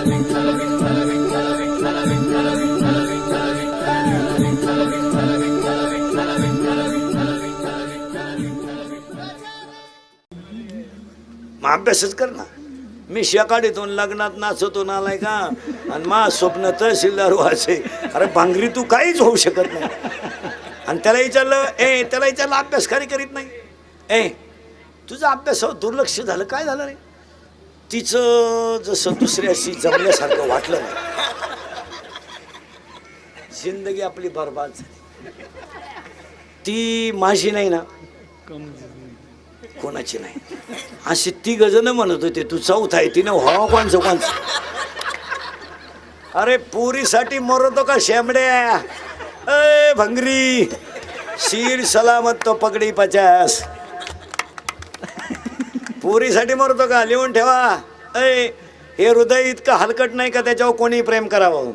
मग अभ्यासच कर ना. मी शेकाडीतून लग्नात नाचतो नालाय का आणि मा स्वप्न तहसीलदार व्हायचे. अरे भांगरी तू काहीच होऊ शकत नाही. आणि त्याला विचारलं अभ्यास काही करीत नाही. तुझा अभ्यासावर दुर्लक्ष झालं, काय झालं रे? तिचं जसं दुसऱ्याशी जमल्यासारखं वाटलं नाही. जिंदगी आपली बरबाद झाली. ती माझी नाही ना, कोणाची नाही. अशी 3 जण म्हणत होते तू चौथा आहे. तिनं व्हावं कोणचं. अरे पुरीसाठी मरतो का शेंबड्या? ए भंगरी, शीर सलामत तो पगडी 50. पुरीसाठी मरतो का? लिहून ठेवा. हे हृदय इतकं हलकट नाही का त्याच्यावर कोणी प्रेम करावं?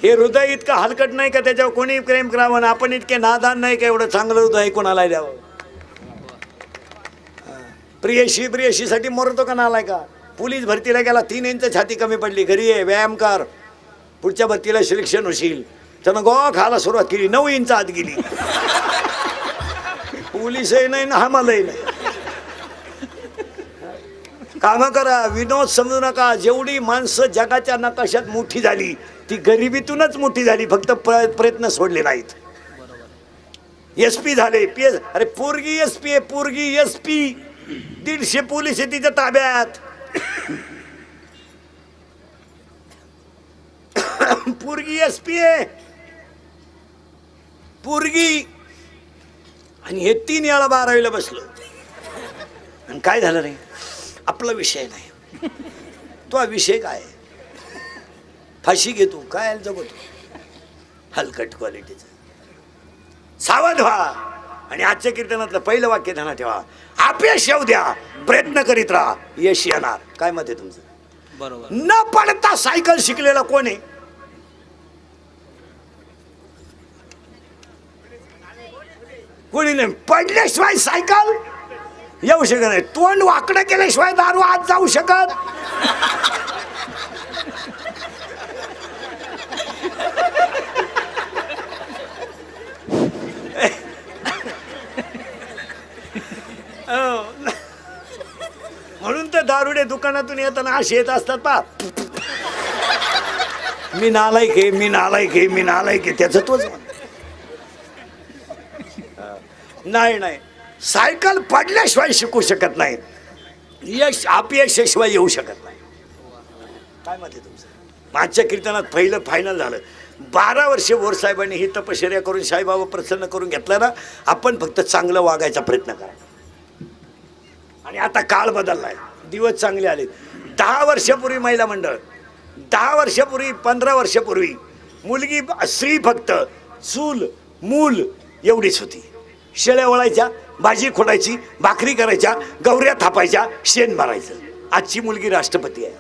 हे हृदय इतकं हलकट नाही का त्याच्यावर कोणी प्रेम करावं? आपण इतके नादान नाही का एवढं चांगलं हृदय कोणाला द्यावं? प्रियशीसाठी मरतो का नालाय का? पोलीस भरतीला गेला, 3 इंच छाती कमी पडली, घरी आहे, व्यायाम कर, पुढच्या भरतीला सिलेक्शन होशील. त्यानं गोवा खायला सुरुवात केली, 9 इंच आत गेली. पोलीसही नाही ना आम्हालाही नाही. कामं करा, विनोद समजू नका. जेवढी माणसं जगाच्या नकाशात मोठी झाली ती गरिबीतूनच मोठी झाली, फक्त प्रयत्न सोडले नाहीत. SP झाले, PS. अरे पोरगी SP आहे, पोरगी SP. 150 पोलीस आहे तिच्या ताब्यात. पोरगी SP आहे, पोरगी. आणि हे 3 वेळा 12वीला बसलो. आणि काय झालं रे? आपला विषय नाही. तो विषय काय? फाशी घेतो काय जगतो? हलकट क्वालिटीचं. सावध व्हा. आणि आजच्या कीर्तनातलं पहिलं वाक्य ध्यानात ठेवा, अपयश येऊ द्या, प्रयत्न करीत राहा, यश येणार. काय मत आहे तुमचं? बरोबर. न पडता सायकल शिकलेला कोण आहे? कोणी नाही. पडल्याशिवाय सायकल येऊ शकत नाही. तोंड वाकडं केल्याशिवाय दारू आत जाऊ शकत. म्हणून तर दारुडे दुकानातून येताना असे येत असतात पा, मी नालायक आहे, मी नालायक आहे, मी नालायक आहे. त्याचं तोच नाही. सायकल पडल्याशिवाय शिकू शकत नाही, यश अपयशाशिवाय येऊ शकत नाही. काय मत आहे तुमचं? मागच्या कीर्तनात पहिलं फायनल झालं. 12 वर्षे बोरसाहेबांनी ही तपश्चर्या करून साईबाबा प्रसन्न करून घेतला ना. आपण फक्त चांगलं वागायचा प्रयत्न करा. आणि आता काळ बदललाय, दिवस चांगले आले. 10 वर्षापूर्वी महिला मंडळ, 10 वर्षापूर्वी 15 वर्षापूर्वी मुलगी स्त्री फक्त चूल मूल एवढीच होती. शेळ्या वळायच्या, भाजी खोडायची, भाकरी करायच्या, गौऱ्या थापायच्या, शेण मारायचं. आजची मुलगी राष्ट्रपती आहे,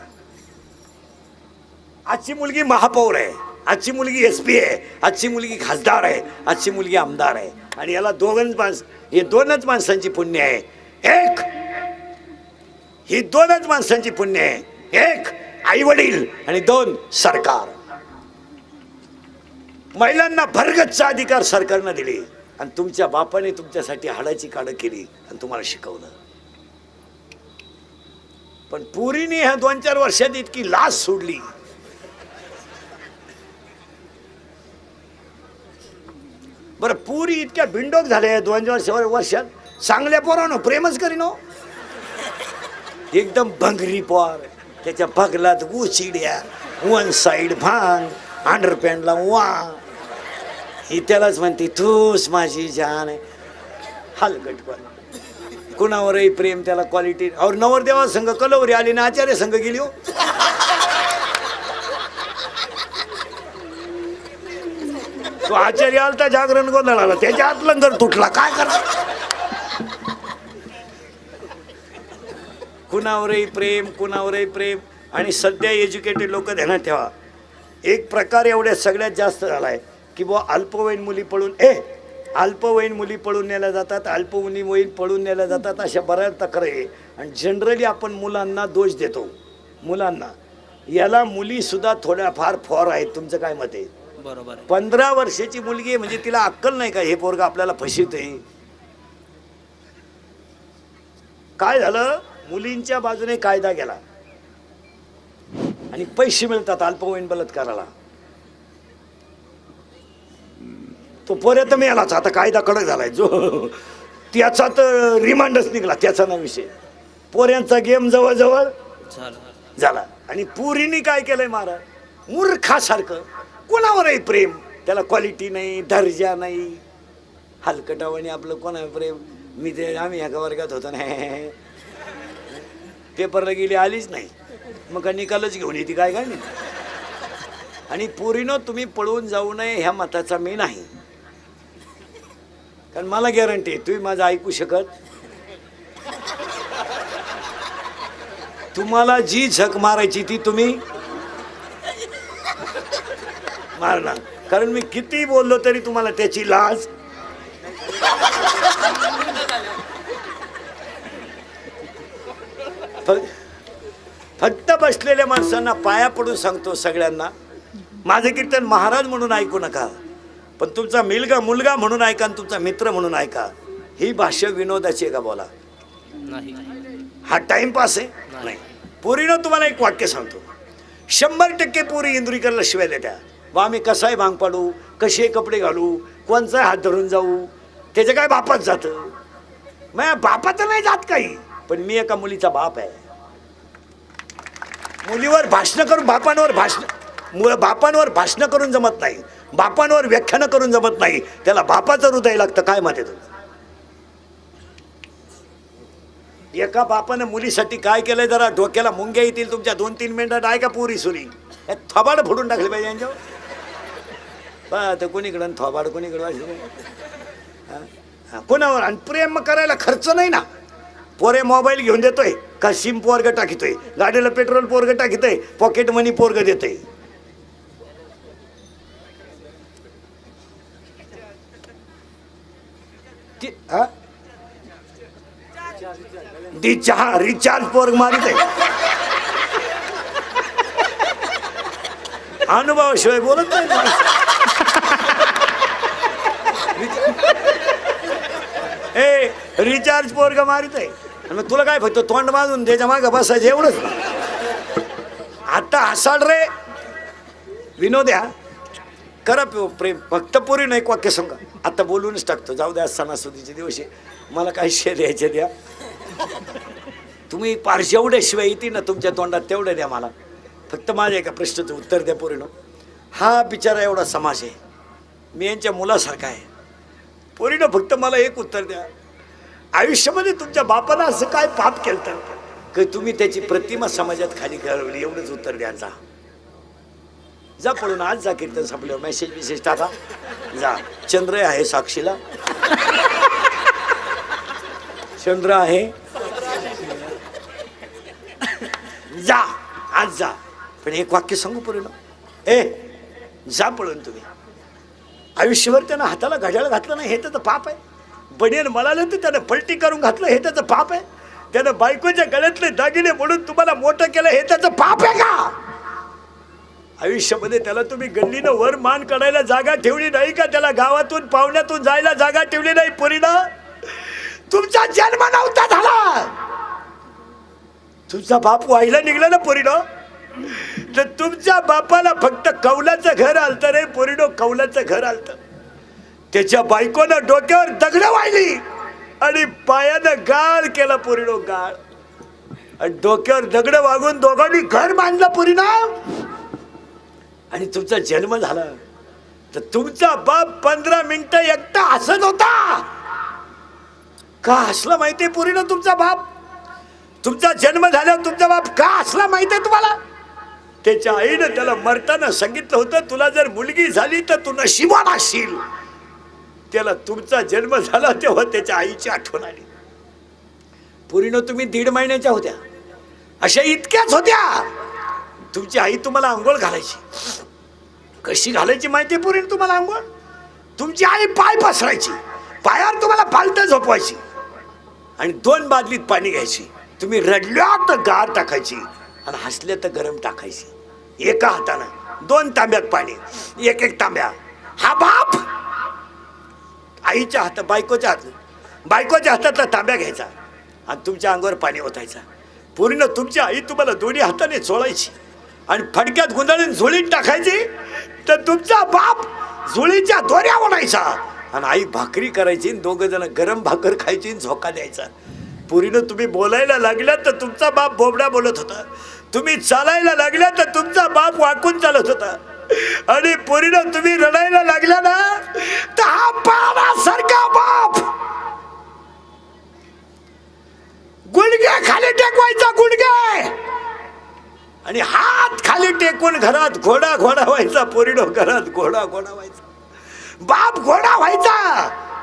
आजची मुलगी महापौर आहे, आजची मुलगी SP आहे, आजची मुलगी खासदार आहे, आजची मुलगी आमदार आहे. आणि याला हे 2च माणसांची पुण्य आहे. ही 2च माणसांची पुण्य आहे. 1 आई वडील आणि 2 सरकार. महिलांना भरगतचा अधिकार सरकारनं दिले आणि तुमच्या बापाने तुमच्यासाठी हाडाची काढं केली आणि तुम्हाला शिकवलं. पण पुरीने ह्या 2-4 वर्षात इतकी लाज सोडली. बरं, पुरी इतक्या बिंडोक झाल्या 2-4 वर्षात. चांगल्या पोरानं प्रेमच करीनो. एकदम भंगरी पोर, त्याच्या बगलात गुचिड्या, 1 साइड भांग, अंडरपॅन्टला वा. ही त्यालाच म्हणते तूच माझी जान आहे. हलकट पण कुणावरही प्रेम, त्याला क्वालिटी. और नवरदेवा संघ कलवरी आली ना, आचार्य संघ गेली हो. तो आचार्य आलता जागरण गोंधळाला, त्याच्या हात लंगर तुटला. काय करा? कुणावरही प्रेम. आणि सध्या एज्युकेटेड लोक ध्यानात ठेवा, एक प्रकार एवढ्या सगळ्यात जास्त झालाय की बुवा अल्पवयीन मुली पळून नेल्या जातात, अल्पवयीन पळून नेल्या जातात. अशा बऱ्याच तक्रारी आहे. आणि जनरली आपण मुलांना दोष देतो मुलांना. याला मुली सुद्धा थोड्याफार फॉर आहेत. तुमचं काय मत आहे? बरोबर आहे. 15 वर्षाची मुलगी आहे म्हणजे तिला अक्कल नाही का हे पोरगा आपल्याला फसवतंय? काय झालं, मुलींच्या बाजूने कायदा गेला आणि पैसे मिळतात अल्पवयीन बलात्काराला. तो पोऱ्या तर मिळालाच. आता कायदा कडक झालाय. जो त्याचा तर रिमांडच निघाला, त्याचा ना विषय. पोऱ्यांचा गेम जवळजवळ झाला. आणि पुरीनी काय केलंय महाराज, मूर्खासारखं कोणावरही प्रेम. त्याला क्वालिटी नाही, दर्जा नाही, हलकटावानी आपलं कोणावर प्रेम. मी ते आम्ही एका वर्गात होतो ना, पेपरला गेली आलीच नाही, मग का निकालच घेऊन येते काय काय नाही. आणि पुरीनं तुम्ही पळून जाऊ नये ह्या मताचा मी नाही, कारण मला गॅरंटी आहे तुम्ही माझं ऐकू शकत. तुम्हाला जी झक मारायची ती तुम्ही मारणार, कारण मी किती बोललो तरी तुम्हाला त्याची लाज. फक्त बसलेल्या माणसांना पाया पडून सांगतो सगळ्यांना, माझं कीर्तन महाराज म्हणून ऐकू नका, पण तुमचा मुलगा म्हणून ऐका आणि तुमचा मित्र म्हणून ऐका. ही भाषा विनोदाची आहे का? बोला नाही. हा टाइमपास आहे? नाही. पोरीनं तुम्हाला एक वाक्य सांगतो, 100% पोरी इंद्रिकरला शिवाय देत्या. व आम्ही कसाय भांग पाडू, कसे कपडे घालू, कोणचा हात धरून जाऊ, त्याचं काय बापात जातं. माझ्या बापाचं नाही जात काही, पण मी एका मुलीचा बाप आहे. मुलीवर भाषण करून बापांवर भाषण करून जमत नाही, बापांवर व्याख्यानं करून जमत नाही. त्याला बापाचं हृदय लागतं. काय मत आहे तुमचं? एका बापानं मुलीसाठी काय केलंय, जरा डोक्याला मुंग्या येतील तुमच्या. 2-3 मिनिटात आहे का पुरी सुरी थोबाड फोडून टाकले पाहिजे यांच्यावर. तर कोणीकडं थोबाड कोणीकडं कोणावर. आणि प्रेम करायला खर्च नाही ना. पोरे मोबाईल घेऊन देतोय का सिम पोरग टाकितोय, गाडीला पेट्रोल पोरग टाकितोय, पॉकेट मनी पोरग देतोय. चहा रिचार्ज पोरग मारित आहे. अनुभवाशिवाय बोलत नाही. ए रिचार्ज पोरग मारित आहे. मग तुला काय फक्त तोंड बांधून त्याच्या मागं बसायचं एवढंच. आता हसाड रे विनोद्या करा प्रेम. फक्त पोरी नाही, एक वाक्य सांगा. आता बोलूनच टाकतो, जाऊ द्या सणासुदीचे दिवस आहे, मला काही शे द्यायचे द्या. तुम्ही पार जेवढ्या शिवाय येते ना तुमच्या तोंडात तेवढ्या द्या मला. फक्त माझ्या एका प्रश्नाचं उत्तर द्या पोरीनो. हा बिचारा एवढा समाज आहे, मी यांच्या मुलासारखा आहे. पोरीनं फक्त मला एक उत्तर द्या. आयुष्यामध्ये तुमच्या बापानं असं काय पाप केलं की तुम्ही त्याची प्रतिमा समाजात खाली घालवली? एवढंच उत्तर द्या. जा पळून, आज जा कीर्तन संपल्यावर मेसेज टाका. जा, चंद्र आहे साक्षीला, चंद्र आहे, जा आज जा. पण एक वाक्य सांगू पोरीनो, जा पळून तुम्ही. आयुष्यभर त्यानं हाताला घड्याळ घातलं नाही हे त्याचं पाप आहे. बनियन मळालं तर त्यानं पलटी करून घातलं हे त्याचं पाप आहे. त्यानं बायकोच्या गळ्यातले दागिने म्हणून तुम्हाला मोठं केलं हे त्याचं पाप आहे का? आयुष्यामध्ये त्याला तुम्ही गल्लीनं वर मान काढायला जागा ठेवली नाही का? त्याला गावातून पाहुण्यातून जायला जागा ठेवली नाही? पोरीनं तुमचा जन्म नव्हता झाला, तुमचा बाप व्हायला निघला ना पोरीनं. तर तुमच्या बापाला फक्त कौलाचं घर आलतं रे पोरीनो, कौलाचं घर आलतं. त्याच्या बायकोनं डोक्यावर दगड वाहिली आणि पायानं गाळ केला पोरीनो, गाळ. आणि डोक्यावर दगड वागून दोघांनी घर बांधलं पोरीनं. आणि तुमचा जन्म झाला तर तुमचा बाप 15 मिनिटं एकटा हसत होता. का हसला माहितीये पोरीनो तुमचा बाप? तुमचा जन्म झाल्यावर तुमचा बाप का हसला माहितीये तुम्हाला? त्याच्या आईनं त्याला मरताना सांगितलं होतं, तुला जर मुलगी झाली तर तू नशिबान असशील. त्याला तुमचा जन्म झाला तेव्हा त्याच्या आईची आठवण आली. पोरीनो तुम्ही 1.5 महिन्याच्या होत्या, अशा इतक्याच होत्या. तुमची आई तुम्हाला आंघोळ घालायची. कशी घालायची माहिती पोरीनो तुम्हाला आंघोळ? तुमची आई पाय पसरायची, पायावर तुम्हाला पालथं झोपवायची आणि 2 बादलीत पाणी घ्यायची. तुम्ही रडल्या तर गार टाकायची आणि हसले तर गरम टाकायची एका हातानं 2 तांब्यात पाणी एक तांब्या. हा बाप आईच्या हातात बायकोच्या हातातला तांब्या घ्यायचा आणि तुमच्या अंगावर पाणी ओतायचा. पूर्ण तुमची आई तुम्हाला दोन्ही हाताने चोळायची आणि फडक्यात गुंडाळून झोळीत टाकायची. तर तुमचा बाप झोळीच्या दोऱ्या ओढायचा आणि आई भाकरी करायची. 2 जण गरम भाकर खायची, झोका द्यायचा. पुरीनं तुम्ही बोलायला लागल्या तर तुमचा बाप बोबडा बोलत होता. तुम्ही चालायला लागल्या तर तुमचा बाप वाकून चालत होता. आणि पुरीनं तुम्ही रडायला लागल्या ना तर हा पाण्यासारखा बाप गुडघे खाली टेकवायचा, गुडघे आणि हात खाली टेकून घरात घोडा व्हायचा. पोरीनो घरात घोडा व्हायचा. बाप घोडा व्हायचा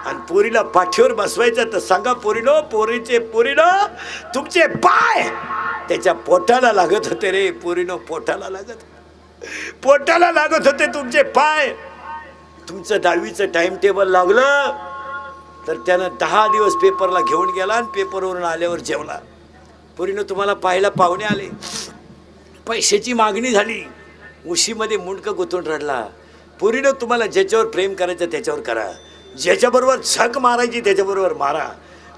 आणि पोरीला पाठीवर बसवायचं. तर सांगा पोरीनो, पोरीनो तुमचे पाय त्याच्या पोटाला लागत होते रे. पोरीनो पोटाला लागत होते तुमचे पाय. तुमचं 10वीचं टाइम टेबल लागलं तर त्यानं 10 दिवस पेपरला घेऊन गेला आणि पेपरवरून आल्यावर जेवला. पोरीनो तुम्हाला पाहायला पाहुणे आले, पैशाची मागणी झाली, उशीमध्ये मुंडकं गुंतून रडला. पोरीनो तुम्हाला ज्याच्यावर प्रेम करायचं त्याच्यावर करा, ज्याच्याबरोबर झक मारायची त्याच्याबरोबर मारा,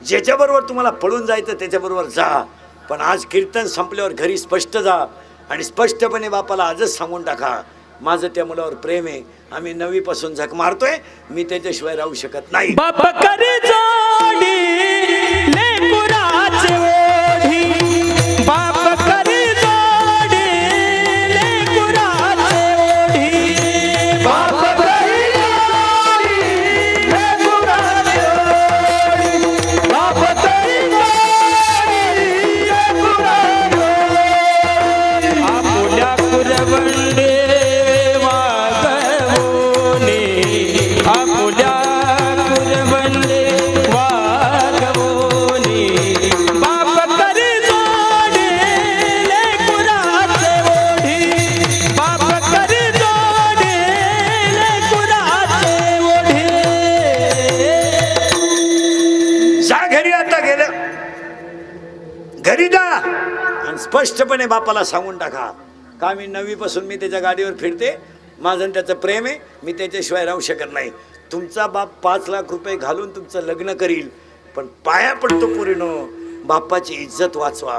ज्याच्याबरोबर तुम्हाला पळून जायचं त्याच्याबरोबर जा. पण आज कीर्तन संपल्यावर घरी स्पष्ट जा आणि स्पष्टपणे बापाला आजच सांगून टाका, माझं त्या मुलावर प्रेम आहे. आम्ही 9वी पासून झक मारतोय, मी त्याच्याशिवाय राहू शकत नाही. बाप करी जोडी लेकुराची ओढी, बाप करी जोडी लेकुराची ओढी, बाप करी जोडी लेकुराची ओढी, बाप करी जोडी लेकुराची ओढी. आपुल्या कुरवंडे वागवोनी, आपुल्या कुरवंडे वागवोनी, बाप करी जोडी लेकुराची ओढी, बाप करी जोडी लेकुराची ओढी. जा घरी, आता गेलं घरी जा आणि स्पष्टपणे बापाला सांगून टाका का मी 9वी पासून मी त्याच्या गाडीवर फिरते, माझं आणि त्याचं प्रेम आहे, मी त्याच्याशिवाय राहू शकत नाही. तुमचा बाप 5 लाख रुपये घालून तुमचं लग्न करील, पण पाया पडतो पोरीनो, बापाची इज्जत वाचवा,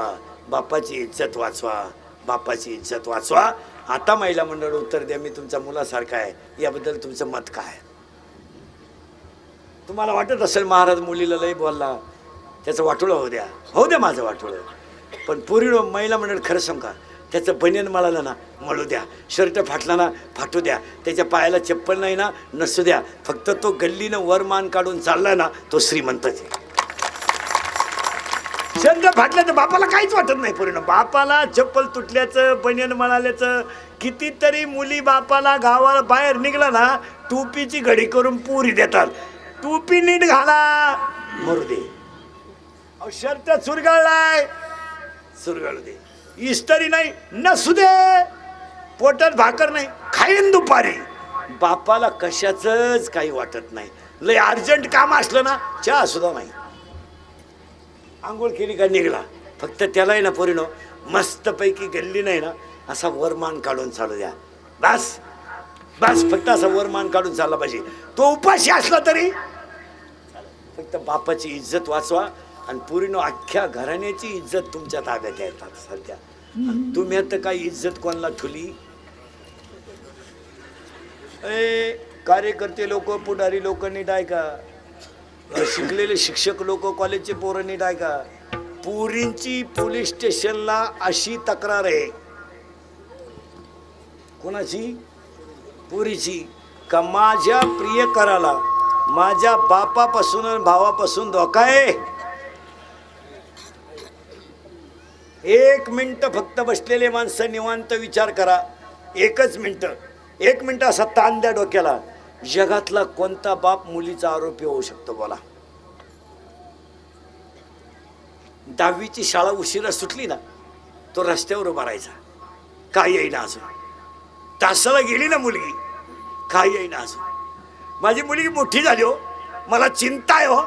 बापाची इज्जत वाचवा, बापाची इज्जत वाचवा. आता महिला मंडळ उत्तर द्या, मी तुमच्या मुलासारखा आहे, याबद्दल तुमचं मत काय? तुम्हाला वाटत असेल महाराज मुलीला लई बोलला, त्याचं वाटोळं होऊ द्या माझं वाटोळं. पण पोरीनो महिला मंडळ खरं सांगा, त्याचं बनियन मळालं ना मळू द्या, शर्ट फाटला ना फाटू द्या, त्याच्या पायाला चप्पल नाही ना नसू द्या, फक्त तो गल्लीनं वरमान काढून चालला ना तो श्रीमंतच आहे. शर्ट फाटल्याचं बापाला काहीच वाटत नाही. पोरीनो बापाला चप्पल तुटल्याचं बनियन मळाल्याचं, कितीतरी मुली बापाला गावाला बाहेर निघला ना टोपीची घडी करून पुरी देतात, टोपी नीट घाला मरू दे, शर्ट चुरगाळलाय चुरगाळू दे, इस्त्री नाही नसू दे, पोटात भाकर नाही खाईन दुपारी. बापाला कशाचंच काही वाटत नाही. लय अर्जंट काम असलं ना चहा सुद्धा नाही, आंघोळ केली का निघला. फक्त त्यालाही ना पोरीनो मस्तपैकी गल्ली नाही ना असा वरमान काढून चालू द्या, बस बस, फक्त असा वरमान काढून चालला पाहिजे. तो उपाशी असला तरी फक्त बापाची इज्जत वाचवा. आणि पोरीनो अख्ख्या घराण्याची इज्जत तुमच्या ताब्यात येतात सध्या. तुम्ही आता काही इज्जत कोणाला ठुली? कार्यकर्ते लोक, पुढारी लोक नीट ऐका, शिकलेले शिक्षक लोक, कॉलेजचे पोरं नीट ऐका. पोरींची पोलीस स्टेशनला अशी तक्रार आहे, कोणाची? पोरीची, का माझ्या प्रियकराला माझ्या बापापासून आणि भावापासून धोका आहे. 1 मिनिट फक्त बसलेले माणसं निवांत विचार करा, 1च मिनिट, 1 मिनिट असा ताण द्या डोक्याला. जगातला कोणता बाप मुलीचा आरोपी होऊ शकतो बोला? 10वीची शाळा उशिरा सुटली ना तो रस्त्यावर उभा राहायचा, काय येईना अजून. तासाला गेली ना मुलगी, काय येईना अजून. माझी मुलगी मोठी झाली हो, मला चिंता आहे हो,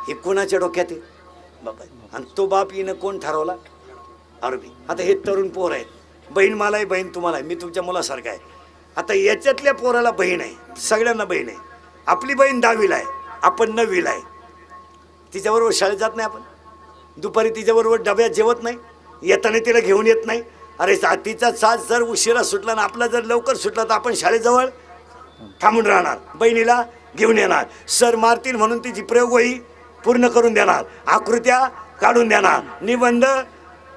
हे कोणाच्या डोक्यात आहे बाबा? आणि तो बाप येणं कोण ठरवला? आरोपी. आता हे तरुण पोर आहेत, बहीण मला आहे, बहीण तुम्हाला आहे, मी तुमच्या मुलासारखा आहे. आता याच्यातल्या पोराला बहीण आहे, सगळ्यांना बहीण आहे. आपली बहीण 10वीला आहे, आपण 9वीला आहे. तिच्याबरोबर शाळेत जात नाही आपण, दुपारी तिच्याबरोबर डब्यात जेवत नाही, येताना तिला घेऊन येत नाही. अरे तिचा साज जर उशिरा सुटला ना आपला जर लवकर सुटला तर आपण शाळेजवळ थांबून राहणार, बहिणीला घेऊन येणार, सर मारतील म्हणून तिची प्रयोगवही पूर्ण करून देणार, आकृत्या काढून देणार, निबंध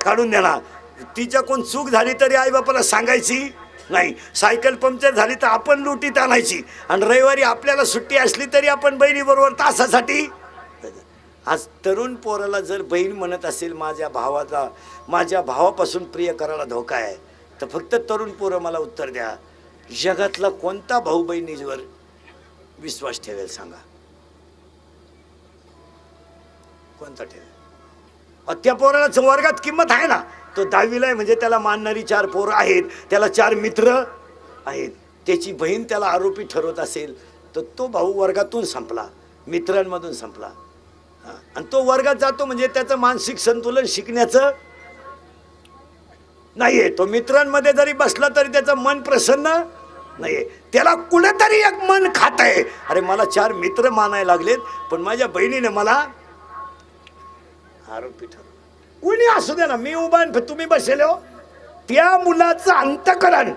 काढून देणार. तिच्या कोण चूक झाली तरी आईबापाला सांगायची नाही. सायकल पंक्चर झाली तर आपण लुटीत आणायची. आणि रविवारी आपल्याला सुट्टी असली तरी आपण बहिणीबरोबर तासासाठी. आज तरुण पोराला जर बहीण म्हणत असेल माझ्या भावापासून प्रिय करायला धोका आहे, तर फक्त तरुण पोरं मला उत्तर द्या, जगातला कोणता भाऊ बहिणीवर विश्वास ठेवेल सांगा? कोणता ठेवेल? त्या पोराला वर्गात किंमत आहे ना, तो 10वीला आहे म्हणजे त्याला मानणारी 4 पोरं आहेत, त्याला 4 मित्र आहेत. त्याची बहीण त्याला आरोपी ठरवत असेल तर तो भाऊ वर्गातून संपला, मित्रांमधून संपला. आणि तो वर्गात जातो म्हणजे त्याचं मानसिक संतुलन शिकण्याचं नाहीये. तो मित्रांमध्ये जरी बसला तरी त्याचं मन प्रसन्न नाहीये. त्याला कुठेतरी एक मन खात आहे, अरे मला 4 मित्र मानायला लागलेत पण माझ्या बहिणीने मला आरोपी ठरवलं. कुणी असू दे ना, मी उभा तुम्ही बसले हो. त्या मुलाचं अंतःकरण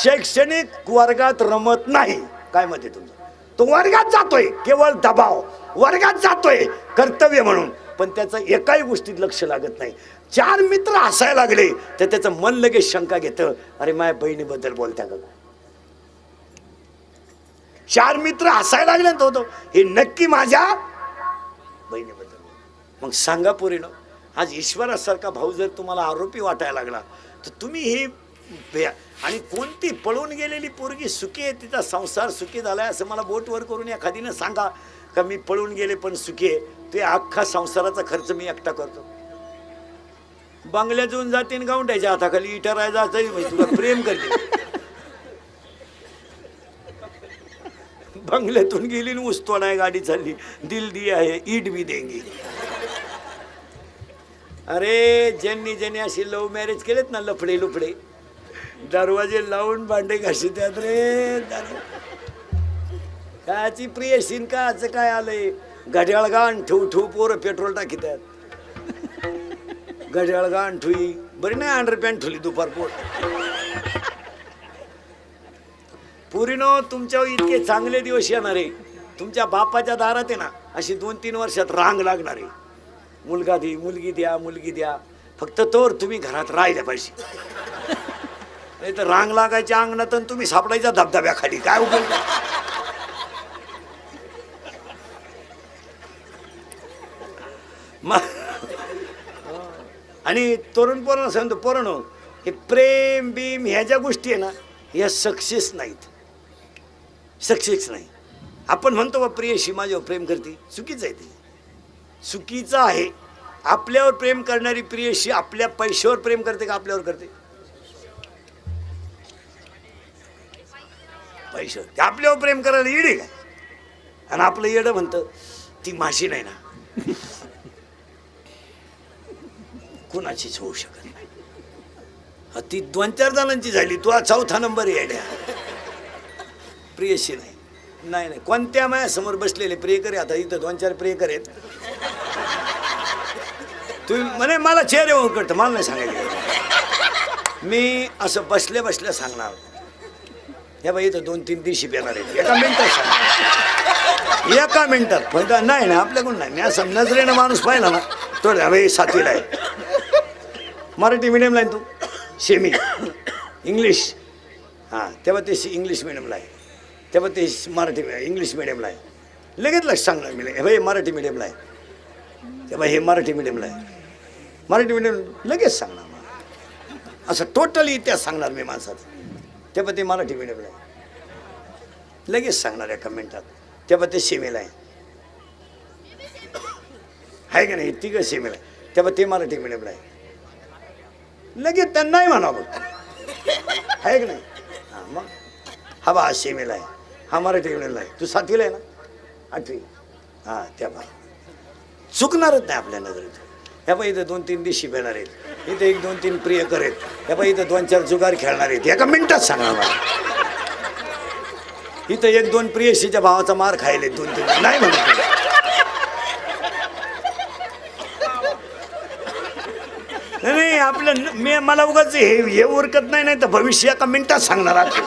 शैक्षणिक वर्गात रमत नाही. काय मत आहे तुमचं? तो वर्गात जातोय केवळ दबाव, वर्गात जातोय कर्तव्य म्हणून, पण त्याचं एकाही गोष्टीत लक्ष लागत नाही. 4 मित्र हसायला लागले तर त्याचं मन लगेच शंका घेतं, अरे माझ्या बहिणीबद्दल बोलत्या का? 4 मित्र हसायला लागले ना, तो हे नक्की माझ्या बहिणीबद्दल. मग सांगा पोरीनो, आज ईश्वरासारखा भाऊ जर तुम्हाला आरोपी वाटायला लागला तर तुम्ही हे. आणि कोणती पळून गेलेली पोरगी सुखी आहे, तिचा संसार सुखी झालाय असं मला बोटवर करून एखादीनं सांगा का मी पळून गेले पण सुखी आहे. ते अख्खा संसाराचा खर्च मी एकटा करतो. बंगल्यात जाऊन जातीन गावंड्याच्या हाताखाली इटाराय जायचं म्हणजे तुला प्रेम करते. बंगल्यातून गेली न ऊस तोडाय गाडी चालली, दिल दिया है ईट भी देंगी. अरे ज्यांनी अशी लव्ह मॅरेज केलेत ना, लफडे लुफडे, दरवाजे लावून भांडे घासितात रे. काची प्रियशीन काचं काय आलंय, घड्याळ गाण ठेवू पोरं पेट्रोल टाकीतात. घड्याळ गाण ठुई बरी नाही, अंडरपॅन्ट ठुली दुपार पोट. पुरीनो तुमच्यावर इतके चांगले दिवस येणार आहे, तुमच्या बापाच्या दारात आहे ना अशी 2-3 वर्षात रांग लागणार आहे. मुलगा दे, मुलगी द्या, मुलगी द्या. फक्त तोवर तुम्ही घरात राहिल्या पाहिजे, नाही तर रांग लागायच्या अंगणात आणि तुम्ही सापडायच्या धबधब्याखाली. काय उपयोग? आणि तरुण पोरांना सांगतो, पोरांनो हे प्रेम बीम ह्या ज्या गोष्टी आहे ना, ह्या सक्सेस नाहीत, सक्सेस नाही. आपण म्हणतो बा प्रियशी माझ्यावर प्रेम करते, चुकीचं आहे. ते चुकीचं आहे. आपल्यावर प्रेम करणारी प्रियशी आपल्या पैशावर प्रेम करते का आपल्यावर करते? पैशावर. ते आपल्यावर प्रेम करायला येडे काय? आणि आपलं येडं म्हणतं ती माशी नाही ना, कुणाचीच होऊ शकत नाही. ती 2-4 जणांची झाली, तू 4था नंबर येड्या. प्रियशी नाही. नाही नाही, कोणत्या माझ्यासमोर बसलेले प्रियकर आता इथं 2-4 प्रियकर आहेत. तुम्ही म्हणे मला चेहरे ओळखतं, मला नाही सांगायचं. मी असं बसल्या सांगणार, हे बाई इथं 2-3 दिवशी येणार आहेत, एका मिनिटात सांग, एका मिनिटात. पण नाही ना आपल्याकडून नाही. मी असं नजरेनं माणूस पाहिला ना तो बाई 7वीला आहे, मराठी मिडियमला आहे, तू सेमी इंग्लिश, हां तेव्हा ते इंग्लिश मिडियमला आहे, तेव्हा ते मराठी इंग्लिश मिडियमला आहे. लगेच लक्ष सांगणार मी, हे बाई मराठी मिडियमला आहे, तेव्हा हे मराठी मिडियमला आहे, मराठी मिडियम लगेच सांगणार मला. असं टोटली इतिहास सांगणार मी माणसाचं. तेव्हा ते मराठी मिडियमला आहे, लगेच सांगणार एका मिनिटात. तेव्हा ते सेमीला आहे का नाही, तिघं सेमीला आहे, तेव्हा ते मराठी मिडियमला आहे, लगेच त्यांना नाही म्हणावं आहे का नाही. हां मग हा बा सेमीला आहे, हा मराठी मिडियमला आहे, तू 7वीला आहे ना, 8वी. हां तेव्हा चुकणारच नाही आपल्या नजरेत. ह्या बाई इथं 2-3 दिवशी येणार आहेत. इथे 1 2 3 प्रिय करेत हे बाई इथं 2 4 जुगार खेळणार आहेत एका मिनिटात सांगा मला इथं 1 2 प्रियशीच्या भावाचा मार खायले 2 3 नाही म्हणत नाही आपलं मला उगाच हे उरकत नाही तर भविष्य एका मिनिटात सांगणार आहे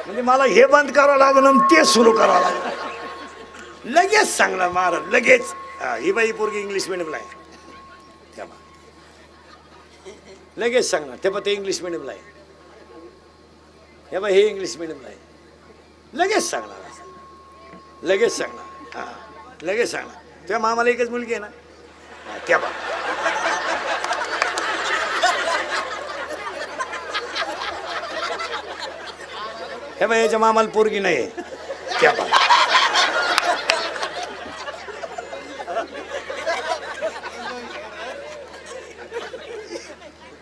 म्हणजे मला हे बंद करावं लागलं आणि ते सुरू करावं लागलं लगेच सांगणार महाराज लगेच ही बाई पोरगी इंग्लिश मिडियमला आहे लगेच सांगणार ते पण ते इंग्लिश मिडियमला आहे हे बाई हे इंग्लिश मिडियमला आहे लगेच सांगणार लगेच सांगणार हां लगेच सांगणार तेव्हा मामाला एकच मुलगी आहे ना त्या बा हे बाई याच्या मामाला पोरगी नाही त्या बा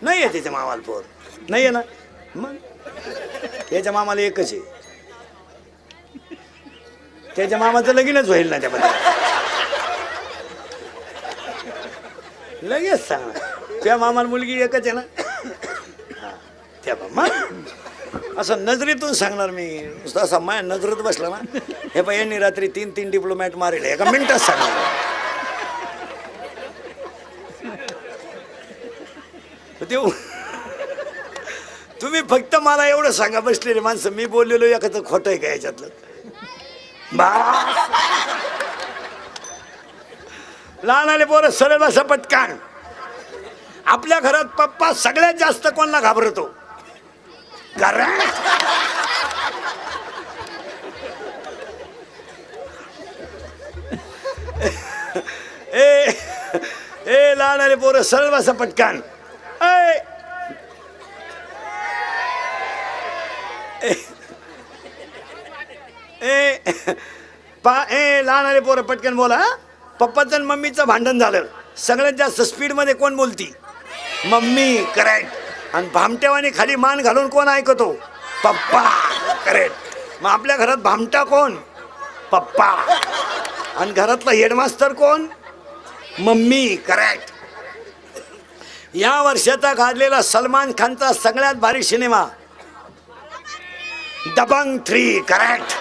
नाही आहे त्याच्या मामाला पोर नाही आहे ना मग त्याच्या मामाला एकच आहे त्याच्या मामाचं लगीनच होईल ना त्यामध्ये लगेच सांगा त्या मामाला मुलगी एकच आहे ना त्या मग असं नजरेतून सांगणार मी नुसतं असं माझ्या नजरेत बसला ना हे बाई यांनी रात्री 3 डिप्लोमॅट मारेल एका मिनिटात सांगणार तुम्ही फक्त मला एवढं सांगा बसलेले माणसं मी बोललेलो एखादं खोटं आहे का याच्यातलं लहान आले पोरं सरळ बसा पटकान आपल्या घरात पप्पा सगळ्यात जास्त कोणाला घाबरतो ए लहान आले पोरं सरळ बसा पटकान लहान आले पोरं पटकन बोला पप्पाचं आणि मम्मीचं भांडण झालं सगळ्यात जास्त स्पीड मध्ये कोण बोलती मम्मी करेक्ट आणि भामट्यावाने खाली मान घालून कोण ऐकतो पप्पा करेक्ट मग आपल्या घरात भामटा कोण पप्पा आणि घरातला हेडमास्टर कोण मम्मी करेक्ट या वर्षाचा गाजलेला सलमान खानचा सगळ्यात भारी सिनेमा दबंग 3 करेक्ट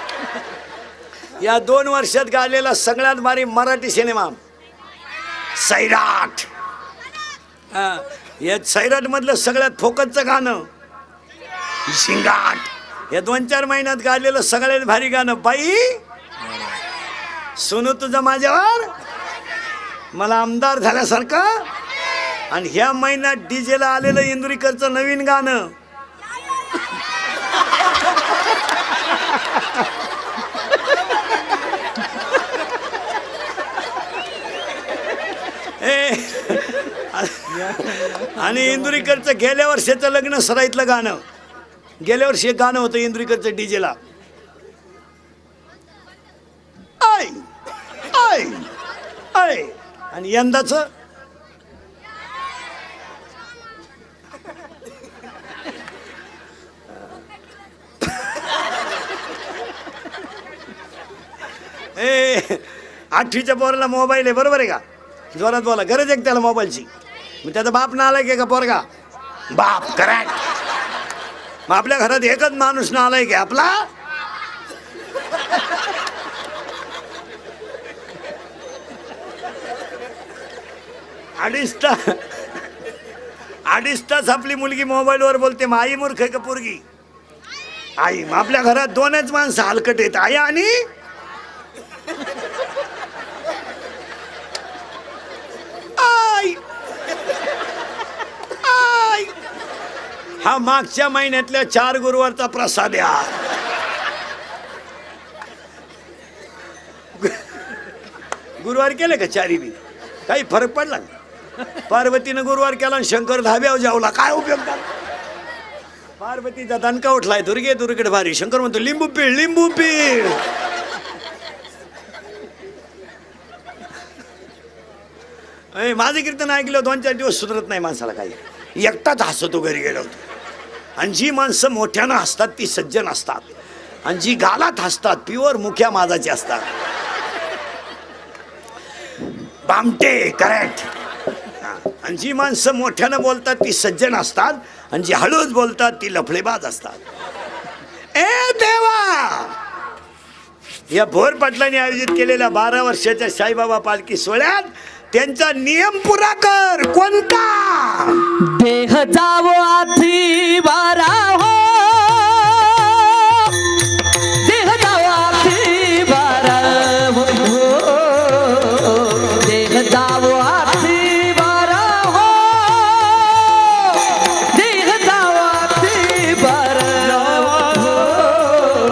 या 2 वर्षात गाजलेला सगळ्यात भारी मराठी सिनेमा सैराट या सैराट मधलं सगळ्यात फोकसचं गाणं शिंगाट या 2-4 महिन्यात गाजलेलं सगळ्यात भारी गाणं बाई सुनू तुझं माझ्यावर मला आमदार झाल्यासारखं आणि ह्या महिन्यात डीजेला आलेलं इंदुरीकरचं नवीन गाणं आणि इंदुरीकरचं गेल्या वर्षाचं लग्न सराईतलं गाणं गेल्या वर्षी एक गाणं होतं इंदुरीकरचं डीजेला आय आय आय आणि यंदाचं ए 8वीच्या पोराला मोबाईल आहे बरोबर आहे का जोरात बोला गरज आहे त्याला मोबाईलची मग त्याचा बाप ना आलाय का पोरगा बाप करेक्ट मग आपल्या घरात एकच माणूस ना आलाय की आपला अडीच तास आपली मुलगी मोबाईलवर बोलते मग आई मूर्ख आहे का पोरगी आई मग आपल्या घरात 2च माणसं हलकट आहेत आई आणि हा मागच्या महिन्यातल्या 4 गुरुवारचा प्रसाद या गुरुवार केले का 4 बी काही फरक पडला पार्वतीनं गुरुवार केला आणि शंकर धाब्यावर जावला काय उपयोग झाला पार्वतीचा दणका उठलाय दुर्गे दुर्गेड भारी शंकर म्हणतो लिंबू पीळ लिंबू पीळ माझं कीर्तन ऐकलं 2-4 दिवस सुधरत नाही माणसाला काही एकटाच हसतो घरी गेलो होतो आणि जी माणसं मोठ्यानं हसतात ती सज्जन असतात आणि जी गालात हसतात प्युअर मुख्या माझाची असतात बामटे करेक्ट आणि जी माणसं मोठ्यानं बोलतात ती सज्जन असतात आणि जी हळूच बोलतात ती लफडेबाज असतात. ए देवा, या भोर पाटलांनी आयोजित केलेल्या 12 वर्षाच्या साईबाबा पालखी सोहळ्यात त्यांचा नियम पुरा कर. कोणता? देह जावो आधी बारा हो, देह जावो आधी बारा हो, देह जावो आधी बारा हो, देह जावो आधी बारा हो, देह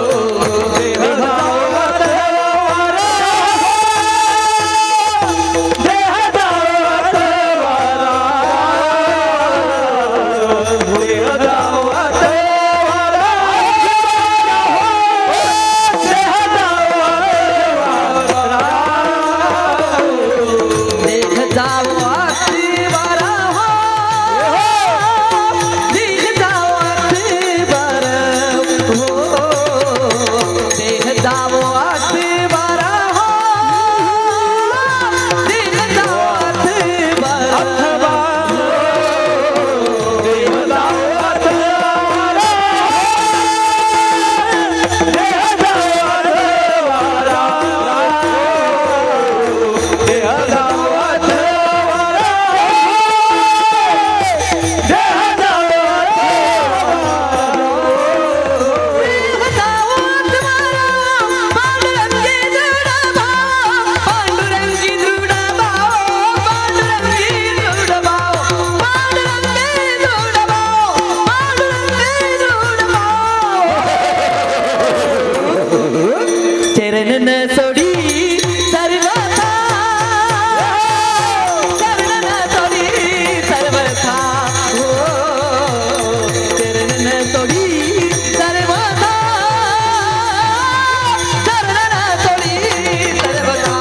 जावो चरण सोडी सर्वथा, चरण सोडी सर्वथा हो, चरण सोडी सर्वथा, चरण सोडी सर्वथा.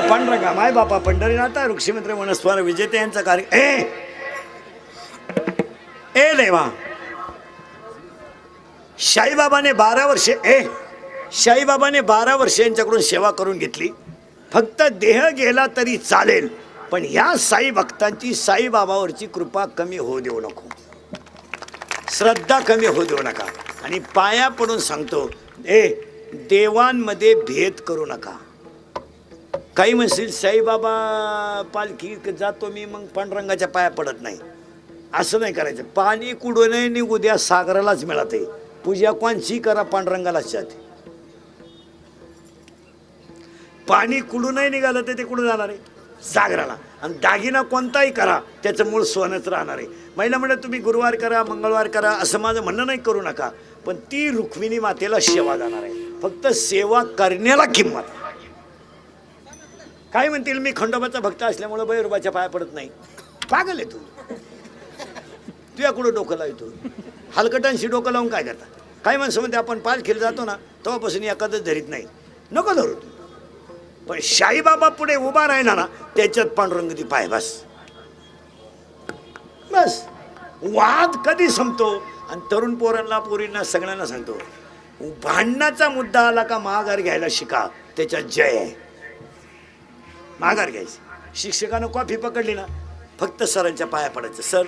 पांडुरंगा माय बापा पंढरीनाथा ऋषीमित्र वनस्वार विजेते यांचा कार्य. ए देवा, साईबाबाने 12 वर्षे साईबाबाने 12 वर्षे यांच्याकडून सेवा करून घेतली. फक्त देह गेला तरी चालेल, पण या साई भक्तांची साईबाबावरची कृपा कमी होऊ देऊ नको, श्रद्धा कमी होऊ देऊ नका. आणि पाया पडून सांगतो, देवांमध्ये भेद करू नका. काही म्हणतील साईबाबा पालखी जातो मी, मग पांडुरंगाच्या पाया पडत नाही. असं नाही करायचं. पाणी कुठून नाही निघू द्या, सागरालाच मिळते. पूजा कोणची करा, पांडुरंगालाच जाते. पाणी कुठून नाही निघालं तर ते कुठं जाणार आहे? सागराला. आणि दागिना कोणताही करा, त्याचं मूळ सोनच राहणार आहे. महिला म्हणत तुम्ही गुरुवार करा, मंगळवार करा, असं माझं म्हणणं नाही, करू नका. पण ती रुक्मिणी मातेला सेवा जाणार आहे. फक्त सेवा करण्याला किंमत. काय म्हणतील मी खंडोबाचा भक्त असल्यामुळे भैरवाच्या पाया पडत नाही. पागल आहे तू. तुझ्या कुठं डोकं लावतो? हलकटांशी डोकं लावून काय करता? काय माणसं म्हणते आपण पालखीला जातो ना तेव्हापासून एखादंच धरीत नाही. नको धरू तू. पण साईबाबा पुढे उभा राहिला ना, त्याच्यात पांडुरंग पाय बस. बस वाद कधी संपतो. आणि तरुण पोरांना पोरींना सगळ्यांना सांगतो, भांडणाचा मुद्दा आला का माघार घ्यायला शिका, त्याच्यात जय आहे. माघार घ्यायची. शिक्षकानं कॉफी पकडली ना, फक्त सरांच्या पाया पडायचं, सर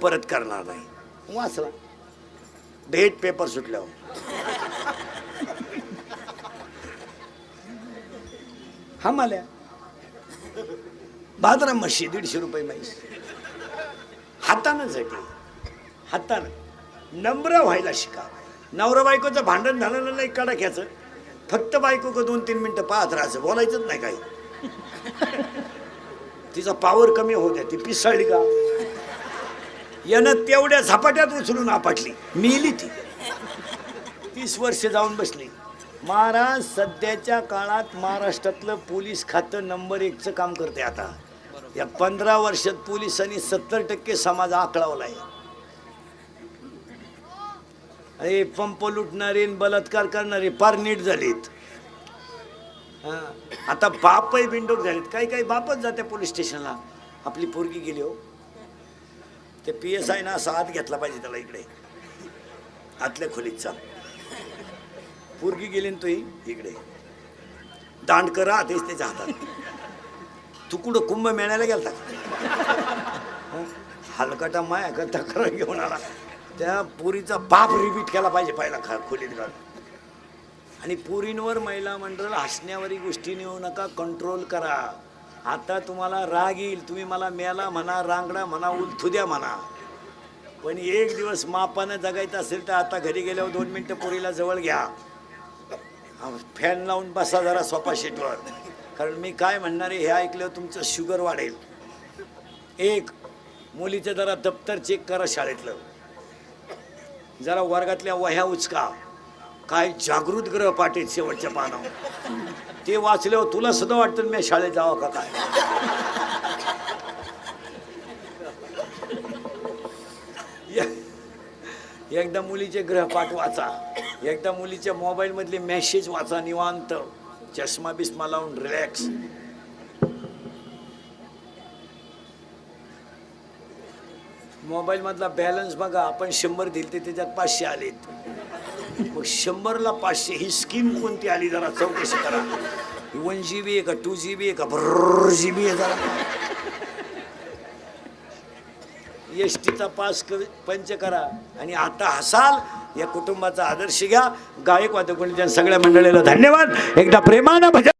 परत करणार नाही. वाचला भेट पेपर सुटल्यावर. आल्या बाजारा म्हशी 150 रुपये म्हैस. हातानं झटली, हातानं नम्र व्हायला शिका. नवरा बायकोचं भांडण झालं नाही कडाक्याचं, फक्त बायको को 2-3 मिनिटं पाहत राहायचं, बोलायचंच नाही काही. तिचा पावर कमी होऊ द्या. ती पिसळली का, यानं तेवढ्या झपाट्यात उचलून आपटली, मिली ती. 30 वर्ष जाऊन बसली. महाराज सध्याच्या काळात महाराष्ट्रातलं पोलीस खातं नंबर 1चं काम करते. आता या 15 वर्षात पोलिसांनी 70% समाज आकळावलाय. अरे पंप लुटणारे आणि बलात्कार करणारे फार नीट झालेत. हा, आता बापही बिंडोक झालेत. काही काही बापच जाते पोलीस स्टेशनला. आपली पोरगी गेली हो, ते PSI ना असा हात घेतला पाहिजे त्याला, इकडे आतल्या खोलीत चाल. पोरगी गेली ना, तो इकडे दांडकर राहतेच त्याच्या हातात. तू कुठं कुंभ मेळ्याला गेलता? हलकटा माया करता खरं घेऊन आला. त्या पुरीचा बाप रिपीट केला पाहिजे पहिला खोलीत घाल. आणि पुरींवर महिला मंडळ हसण्यावरी गोष्टी नेऊ नका, कंट्रोल करा. आता तुम्हाला राग येईल, तुम्ही मला मेला म्हणा, रांगडा म्हणा, उलथुद्या म्हणा, पण एक दिवस मापानं जगायचं असेल तर आता घरी गेल्यावर 2 मिनिटं पुरीला जवळ घ्या, फॅन लावून बसा जरा सोफा शीटवर. कारण मी काय म्हणणार आहे हे ऐकल्यावर तुमचं शुगर वाढेल. एक, मुलीचं जरा दप्तर चेक करा शाळेतलं, जरा वर्गातल्या वह्या उचका. काय जागृत ग्रहपाठ आहेत शेवटच्या पानावर, ते वाचल्यावर तुला सुद्धा वाटतं मी शाळेत जावं का काय. एकदा मुलीचे ग्रहपाठ वाचा, एकदा मुलीच्या मोबाईल मधले मेसेज वाचा, निवांत चष्मा बिस्मा लावून रिलॅक्स. मोबाईल मधला बॅलन्स बघा. आपण 100 दिले ते त्याच्यात 500 आलेत. मग 100ला 500 ही स्कीम कोणती आली जरा चौकशी करा. 1 GB आहे का 2 GB आहे का GB आहे? जरा STचा पास पंच करा आणि आता हसाल. या कुटुंबाचा आदर्श घ्या. गायक वादक सगळ्या मंडळीला धन्यवाद. एकदा प्रेमानं भजन